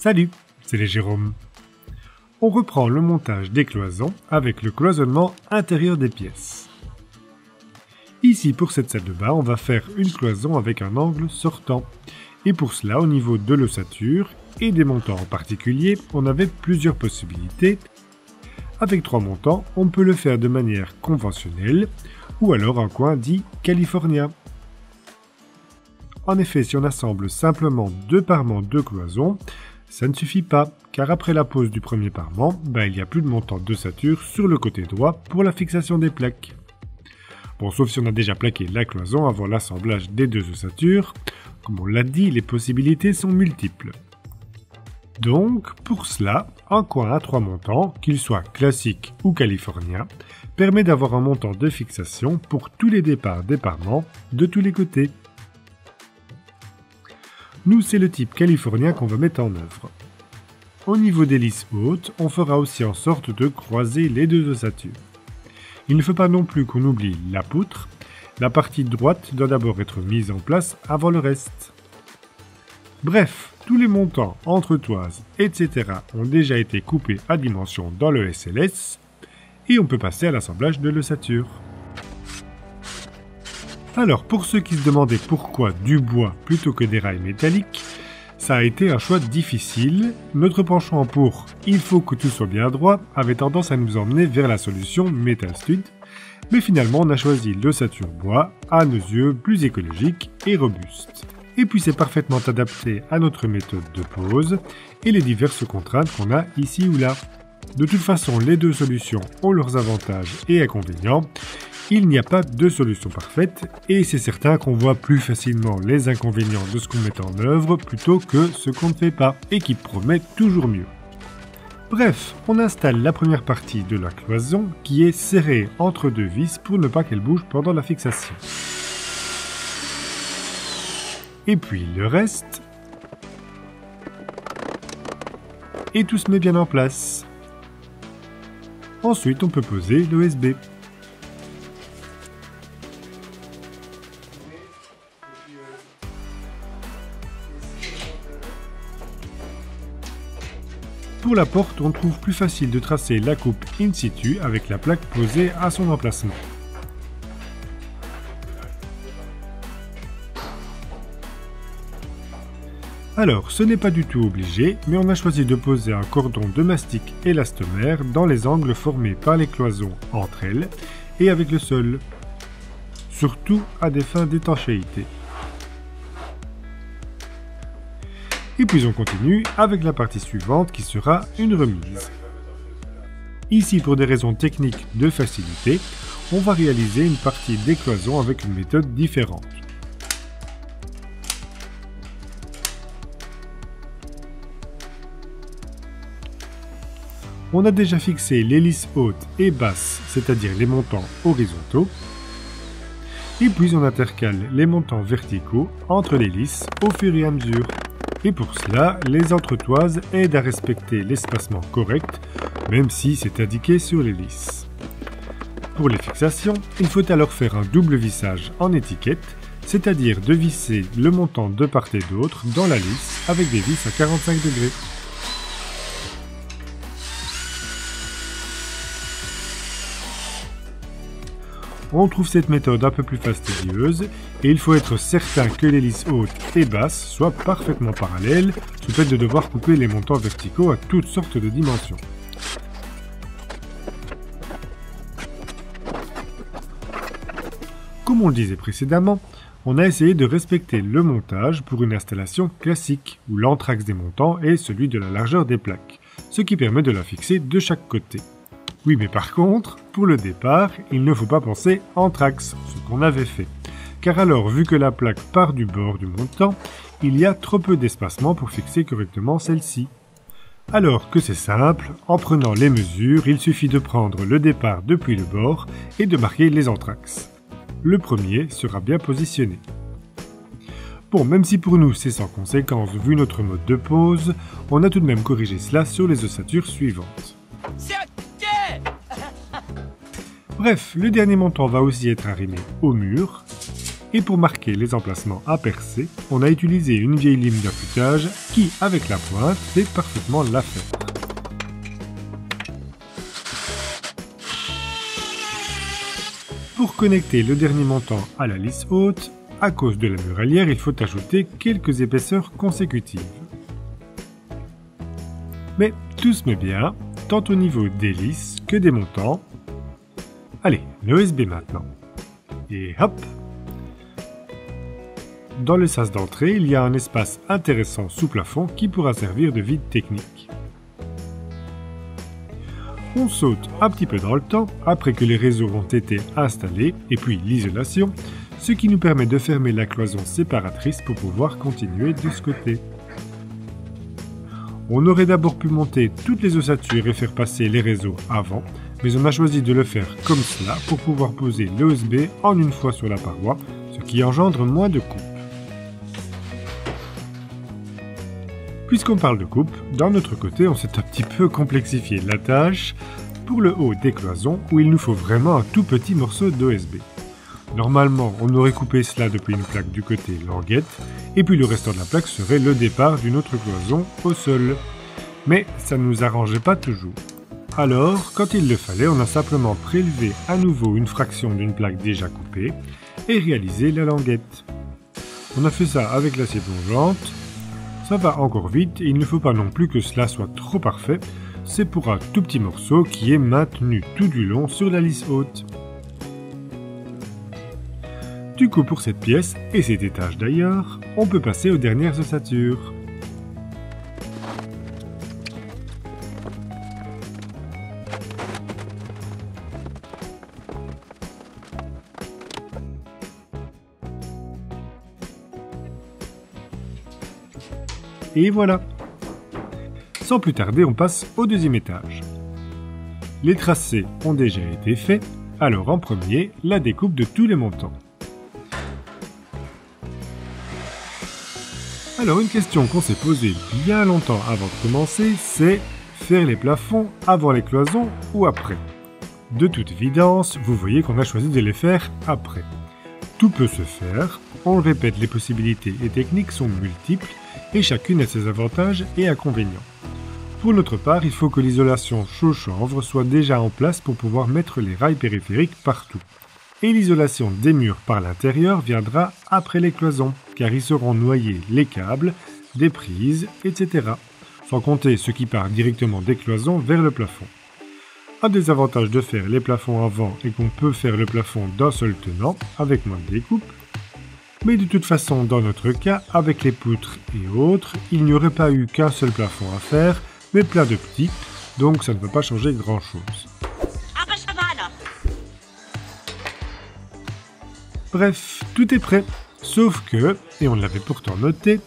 Salut, c'est les Jérôme. On reprend le montage des cloisons avec le cloisonnement intérieur des pièces. Ici, pour cette salle de bain, on va faire une cloison avec un angle sortant. Et pour cela, au niveau de l'ossature et des montants en particulier, on avait plusieurs possibilités. Avec 3 montants, on peut le faire de manière conventionnelle ou alors un coin dit californien. En effet, si on assemble simplement 2 parements de cloison, ça ne suffit pas, car après la pose du premier parement, il n'y a plus de montant d'ossature sur le côté droit pour la fixation des plaques. Bon, sauf si on a déjà plaqué la cloison avant l'assemblage des 2 ossatures, comme on l'a dit, les possibilités sont multiples. Donc, pour cela, un coin à 3 montants, qu'il soit classique ou californien, permet d'avoir un montant de fixation pour tous les départs des parements de tous les côtés. Nous, c'est le type californien qu'on va mettre en œuvre. Au niveau des lisses hautes, on fera aussi en sorte de croiser les 2 ossatures. Il ne faut pas non plus qu'on oublie la poutre. La partie droite doit d'abord être mise en place avant le reste. Bref, tous les montants, entretoises, etc. ont déjà été coupés à dimension dans le SLS et on peut passer à l'assemblage de l'ossature. Alors, pour ceux qui se demandaient pourquoi du bois plutôt que des rails métalliques, ça a été un choix difficile. Notre penchant pour « il faut que tout soit bien droit » avait tendance à nous emmener vers la solution Metal Stud, mais finalement on a choisi l'ossature bois, à nos yeux plus écologique et robuste. Et puis c'est parfaitement adapté à notre méthode de pose et les diverses contraintes qu'on a ici ou là. De toute façon, les 2 solutions ont leurs avantages et inconvénients. Il n'y a pas de solution parfaite et c'est certain qu'on voit plus facilement les inconvénients de ce qu'on met en œuvre plutôt que ce qu'on ne fait pas et qui promet toujours mieux. Bref, on installe la première partie de la cloison qui est serrée entre 2 vis pour ne pas qu'elle bouge pendant la fixation. Et puis le reste. Et tout se met bien en place. Ensuite, on peut poser l'OSB. Pour la porte, on trouve plus facile de tracer la coupe in situ avec la plaque posée à son emplacement. Alors, ce n'est pas du tout obligé, mais on a choisi de poser un cordon de mastic élastomère dans les angles formés par les cloisons entre elles et avec le sol, surtout à des fins d'étanchéité. Et puis on continue avec la partie suivante qui sera une remise. Ici, pour des raisons techniques de facilité, on va réaliser une partie des cloisons avec une méthode différente. On a déjà fixé les lisses hautes et basses, c'est-à-dire les montants horizontaux. Et puis on intercale les montants verticaux entre les lisses au fur et à mesure. Et pour cela, les entretoises aident à respecter l'espacement correct, même si c'est indiqué sur les lisses. Pour les fixations, il faut alors faire un double vissage en étiquette, c'est-à-dire de visser le montant de part et d'autre dans la lisse avec des vis à 45 degrés. On trouve cette méthode un peu plus fastidieuse et il faut être certain que les lisses hautes et basses soient parfaitement parallèles, sous peine de devoir couper les montants verticaux à toutes sortes de dimensions. Comme on le disait précédemment, on a essayé de respecter le montage pour une installation classique, où l'anthrax des montants est celui de la largeur des plaques, ce qui permet de la fixer de chaque côté. Oui, mais par contre, pour le départ, il ne faut pas penser anthrax, ce qu'on avait fait. Car alors, vu que la plaque part du bord du montant, il y a trop peu d'espacement pour fixer correctement celle-ci. Alors que c'est simple, en prenant les mesures, il suffit de prendre le départ depuis le bord et de marquer les anthrax. Le premier sera bien positionné. Bon, même si pour nous c'est sans conséquence vu notre mode de pose, on a tout de même corrigé cela sur les ossatures suivantes. Bref, le dernier montant va aussi être arrimé au mur. Et pour marquer les emplacements à percer, on a utilisé une vieille lime d'affûtage qui, avec la pointe, fait parfaitement l'affaire. Pour connecter le dernier montant à la lisse haute, à cause de la muralière, il faut ajouter quelques épaisseurs consécutives. Mais tout se met bien, tant au niveau des lisses que des montants. Allez, l'OSB maintenant. Et hop! Dans le sas d'entrée, il y a un espace intéressant sous plafond qui pourra servir de vide technique. On saute un petit peu dans le temps, après que les réseaux ont été installés, et puis l'isolation, ce qui nous permet de fermer la cloison séparatrice pour pouvoir continuer de ce côté. On aurait d'abord pu monter toutes les ossatures et faire passer les réseaux avant, mais on a choisi de le faire comme cela pour pouvoir poser l'OSB en une fois sur la paroi, ce qui engendre moins de coupes. Puisqu'on parle de coupe, d'un autre côté, on s'est un petit peu complexifié la tâche pour le haut des cloisons où il nous faut vraiment un tout petit morceau d'OSB. Normalement, on aurait coupé cela depuis une plaque du côté languette et puis le restant de la plaque serait le départ d'une autre cloison au sol. Mais ça ne nous arrangeait pas toujours. Alors, quand il le fallait, on a simplement prélevé à nouveau une fraction d'une plaque déjà coupée et réalisé la languette. On a fait ça avec l'acier plongeante. Ça va encore vite et il ne faut pas non plus que cela soit trop parfait, c'est pour un tout petit morceau qui est maintenu tout du long sur la lisse haute. Du coup pour cette pièce, et cet étage d'ailleurs, on peut passer aux dernières ossatures. Et voilà! Sans plus tarder, on passe au deuxième étage. Les tracés ont déjà été faits, alors en premier, la découpe de tous les montants. Alors une question qu'on s'est posée bien longtemps avant de commencer, c'est faire les plafonds avant les cloisons ou après? De toute évidence, vous voyez qu'on a choisi de les faire après. Tout peut se faire, on le répète, les possibilités et techniques sont multiples et chacune a ses avantages et inconvénients. Pour notre part, il faut que l'isolation chaud-chanvre soit déjà en place pour pouvoir mettre les rails périphériques partout. Et l'isolation des murs par l'intérieur viendra après les cloisons, car y seront noyés les câbles, des prises, etc. Sans compter ce qui part directement des cloisons vers le plafond. Un des avantages de faire les plafonds avant est qu'on peut faire le plafond d'un seul tenant, avec moins de découpe. Mais de toute façon, dans notre cas, avec les poutres et autres, il n'y aurait pas eu qu'un seul plafond à faire, mais plein de petits, donc ça ne va pas changer grand-chose. Bref, tout est prêt, sauf que, et on l'avait pourtant noté,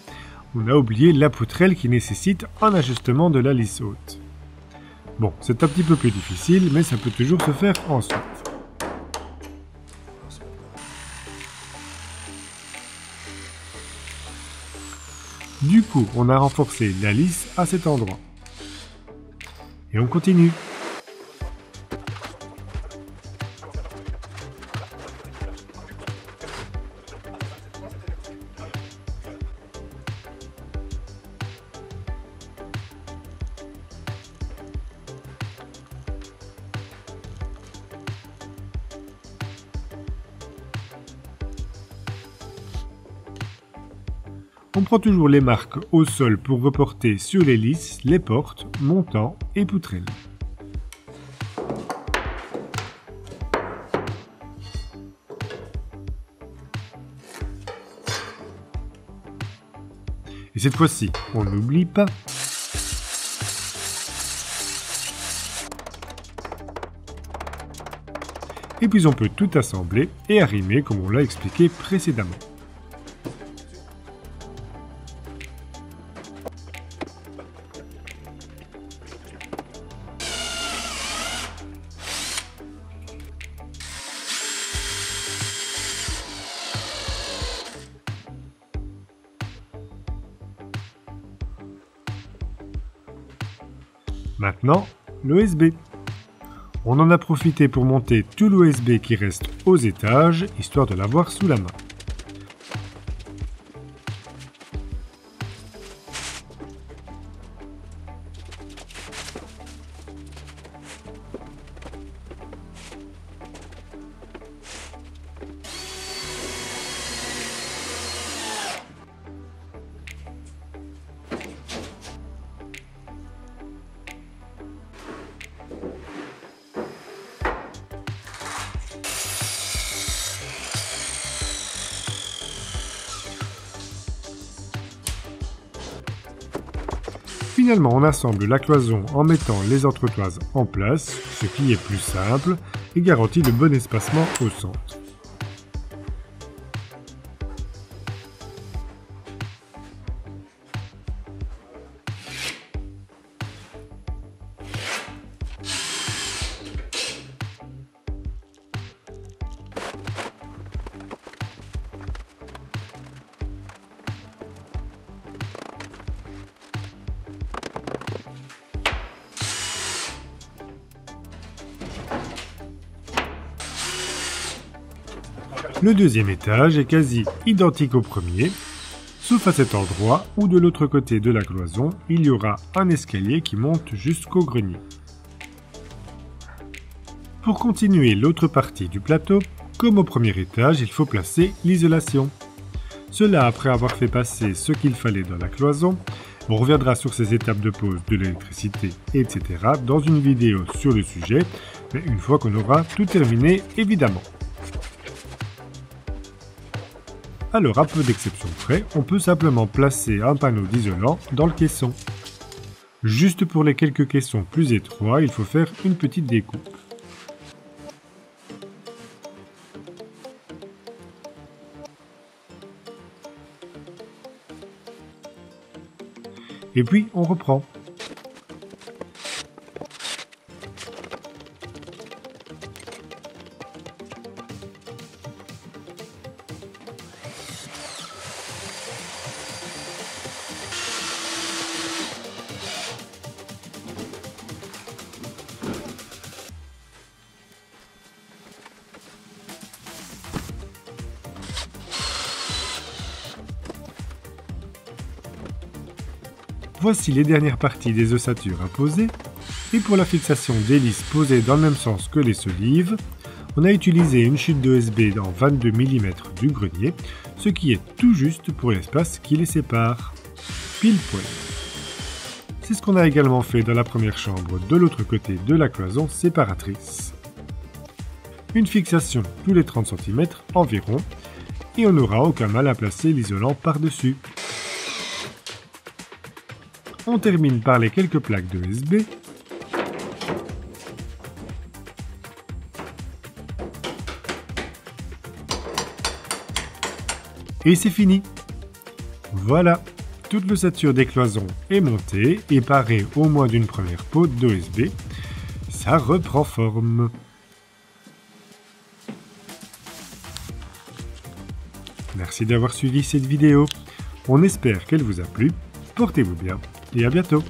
on a oublié la poutrelle qui nécessite un ajustement de la lisse haute. Bon, c'est un petit peu plus difficile, mais ça peut toujours se faire ensuite. Du coup, on a renforcé la lisse à cet endroit. Et on continue. On prend toujours les marques au sol pour reporter sur les lisses, les portes, montants et poutrelles. Et cette fois-ci, on n'oublie pas. Et puis on peut tout assembler et arrimer comme on l'a expliqué précédemment. Maintenant, l'OSB. On en a profité pour monter tout l'OSB qui reste aux étages, histoire de l'avoir sous la main. Finalement, on assemble la cloison en mettant les entretoises en place, ce qui est plus simple et garantit le bon espacement au centre. Le deuxième étage est quasi identique au premier, sauf à cet endroit où de l'autre côté de la cloison, il y aura un escalier qui monte jusqu'au grenier. Pour continuer l'autre partie du plateau, comme au premier étage, il faut placer l'isolation. Cela après avoir fait passer ce qu'il fallait dans la cloison. On reviendra sur ces étapes de pose de l'électricité, etc. dans une vidéo sur le sujet, mais une fois qu'on aura tout terminé, évidemment. Alors, à peu d'exceptions près, on peut simplement placer un panneau d'isolant dans le caisson. Juste pour les quelques caissons plus étroits, il faut faire une petite découpe. Et puis, on reprend. Voici les dernières parties des ossatures à poser, et pour la fixation d'hélices posées dans le même sens que les solives, on a utilisé une chute d'OSB en 22 mm du grenier, ce qui est tout juste pour l'espace qui les sépare. Pile poil. C'est ce qu'on a également fait dans la première chambre de l'autre côté de la cloison séparatrice. Une fixation tous les 30 cm environ, et on n'aura aucun mal à placer l'isolant par-dessus. On termine par les quelques plaques de USB. Et c'est fini. Voilà, toute l'ossature des cloisons est montée et parée au moins d'une première peau d'OSB. Ça reprend forme. Merci d'avoir suivi cette vidéo. On espère qu'elle vous a plu. Portez-vous bien et à bientôt.